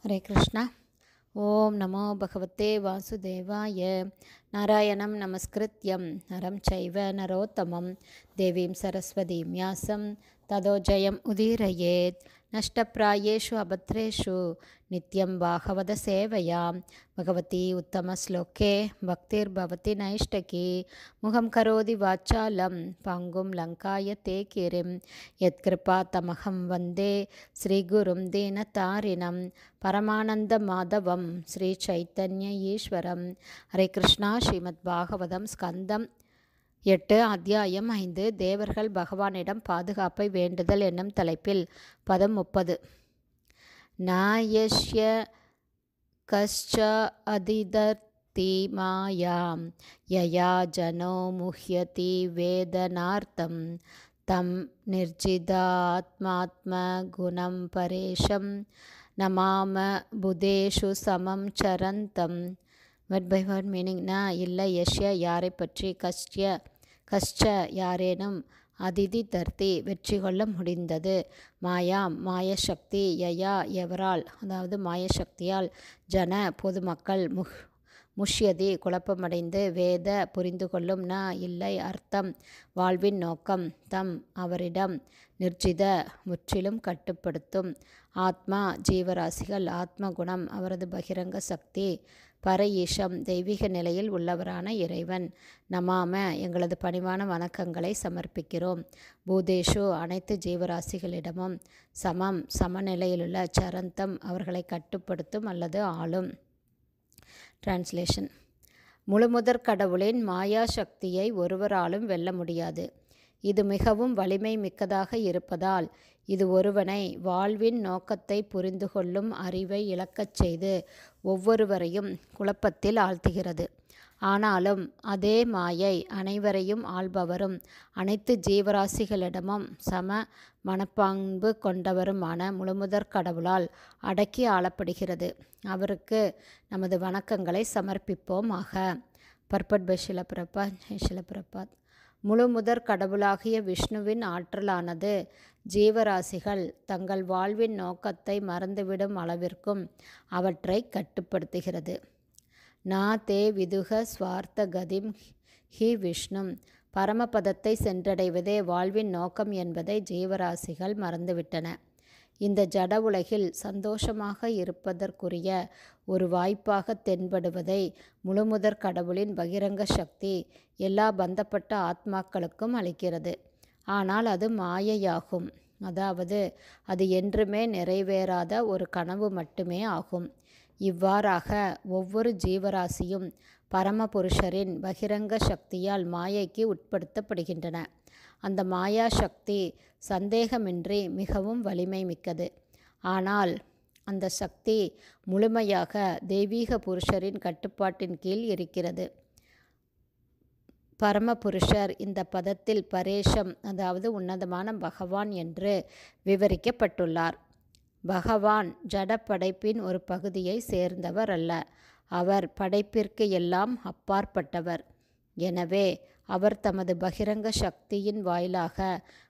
हरे कृष्णा। ओम नमो भगवते वासुदेवाय। नारायणं नमस्कृत्यं नरं चैव नरोत्तमं देवीं सरस्वतीं व्यासं ततो जयम् उदीरयेत्। नष्टप्रायेषु अभद्रेषु नित्यं भागवतसेवया भगवती उत्तमश्लोके भक्तिर्भवति नैष्टकी। मुखं करोति वाचालं पङ्गुं लङ्कायते गिरिं यत्कृपातमहं वन्दे श्रीगुरुं दीनतारिणं परमानन्दमाधवं श्रीचैतन्य ईश्वरं। हरे कृष्णा. ஸ்ரீமத் பாகவதம் ஸ்கந்தம் 8 அத்தியாயம் 5 தேவர்கள் பகவானிடம் பாதுகாப்பை வேண்டுதல் என்னும் தலைப்பில் பதம் 30. நாயஸ்ய கஷ்ச அதிதர்த்தி மாயாம் யயா ஜனோ முஹ்யதி வேதனார்த்தம் தம் நிர்ஜிதாத்மாத்ம குணம் பரேஷம் நமாம புதேஷு சமம் சரந்தம். வேர்ட் பை வேர்ட் மீனிங்னா இல்லை யஷ்ய யாரை பற்றி, கஷ்ட யாரேனும், அதிதி தர்த்தி வெற்றி கொள்ள முடிந்தது, மாயாம் மாயசக்தி, யயா எவரால், அதாவது மாயசக்தியால், ஜன பொதுமக்கள், முஷ்யதி குழப்பமடைந்து, வேத புரிந்து கொள்ளும், ந இல்லை அர்த்தம் வாழ்வின் நோக்கம், தம் அவரிடம், நிர்ஜித முற்றிலும் கட்டுப்படுத்தும், ஆத்மா ஜீவராசிகள், ஆத்ம குணம் அவரது பகிரங்க சக்தி, பர ஈஷம் தெய்வீக நிலையில் உள்ளவரான இறைவன், நமாம எங்களது பணிவான வணக்கங்களை சமர்ப்பிக்கிறோம், பூதேஷு அனைத்து ஜீவராசிகளிடமும், சமம் சமநிலையிலுள்ள, சரந்தம் அவர்களை கட்டுப்படுத்தும் அல்லது ஆளும். டிரான்ஸ்லேஷன். முழுமுதற் கடவுளின் மாயா சக்தியை ஒருவராலும் வெல்ல முடியாது. இது மிகவும் வலிமை மிக்கதாக இருப்பதால் இது ஒருவனை வாழ்வின் நோக்கத்தை புரிந்து கொள்ளும் அறிவை இழக்கச் செய்து ஒவ்வொருவரையும் குழப்பத்தில் ஆழ்த்துகிறது. ஆனாலும் அதே மாயை அனைவரையும் ஆள்பவரும் அனைத்து ஜீவராசிகளிடமும் சம மனப்பாங்கு கொண்டவருமான முழுமுதற் கடவுளால் அடக்கி ஆளப்படுகிறது. அவருக்கு நமது வணக்கங்களை சமர்ப்பிப்போமாக. பர்பட் பை ஷில பிரபாத். ஷில பிரபாத். முழுமுதற் கடவுளாகிய விஷ்ணுவின் ஆற்றலானது ஜீவராசிகள் தங்கள் வாழ்வின் நோக்கத்தை மறந்துவிடும் அளவிற்கும் அவற்றை கட்டுப்படுத்துகிறது. நா தே விதுக ஸ்வார்த்த கதிம் ஹி விஷ்ணும். பரமபதத்தை சென்றடைவதே வாழ்வின் நோக்கம் என்பதை ஜீவராசிகள் மறந்துவிட்டன. இந்த ஜட உலகில் சந்தோஷமாக இருப்பதற்குரிய ஒரு வாய்ப்பாக தென்படுவதை முழுமுதற் கடவுளின் பகிரங்க சக்தி எல்லா பந்தப்பட்ட ஆத்மாக்களுக்கும் அளிக்கிறது. ஆனால் அது மாயையாகும், அதாவது அது என்றுமே நிறைவேறாத ஒரு கனவு மட்டுமே ஆகும். இவ்வாறாக ஒவ்வொரு ஜீவராசியும் பரமபுருஷரின் பகிரங்க சக்தியால் மாயைக்கு உட்படுத்தப்படுகின்றன. அந்த மாயா சக்தி சந்தேகமின்றி மிகவும் வலிமை மிக்கது. ஆனால் அந்த சக்தி முழுமையாக தெய்வீக புருஷரின் கட்டுப்பாட்டின் கீழ் இருக்கிறது. பரமபுருஷர் இந்த பதத்தில் பரேஷம், அதாவது உன்னதமான பகவான் என்று விவரிக்கப்பட்டுள்ளார். பகவான் ஜட படைப்பின் ஒரு பகுதியை சேர்ந்தவர் அல்ல. அவர் படைப்பிற்கு எல்லாம் அப்பாற்பட்டவர். எனவே அவர் தமது பகிரங்க சக்தியின் வாயிலாக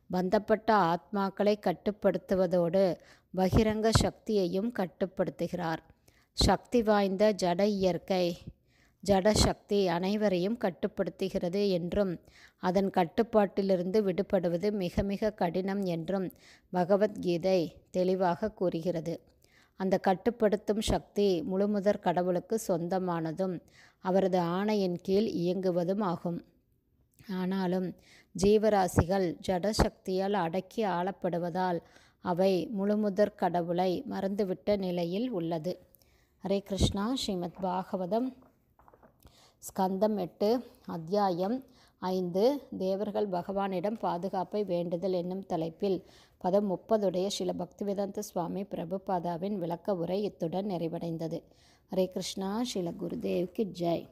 பந்தப்பட்ட ஆத்மாக்களை கட்டுப்படுத்துவதோடு பகிரங்க சக்தியையும் கட்டுப்படுத்துகிறார். சக்தி வாய்ந்த ஜட இயற்கை, ஜட சக்தி அனைவரையும் கட்டுப்படுத்துகிறது என்றும் அதன் கட்டுப்பாட்டிலிருந்து விடுபடுவது மிக மிக கடினம் என்றும் பகவத்கீதை தெளிவாக கூறுகிறது. அந்த கட்டுப்படுத்தும் சக்தி முழுமுதற் கடவுளுக்கு சொந்தமானதும் அவரது ஆணையின் கீழ் இயங்குவதும் ஆகும். ஆனாலும் ஜீவராசிகள் ஜட சக்தியால் அடக்கி ஆளப்படுவதால் அவை முழுமுதற் கடவுளை மறந்துவிட்ட நிலையில் உள்ளது. ஹரே கிருஷ்ணா. ஸ்ரீமத் பாகவதம் ஸ்கந்தம் 8 அத்தியாயம் 5 தேவர்கள் பகவானிடம் பாதுகாப்பை வேண்டுதல் என்னும் தலைப்பில் பதம் 30 ஸ்ரீல பக்திவேதாந்த சுவாமி பிரபுபாதாவின் விளக்க உரை இத்துடன் நிறைவடைந்தது. ஹரே கிருஷ்ணா. ஸ்ரீல குருதேவ்க்கு ஜெய்.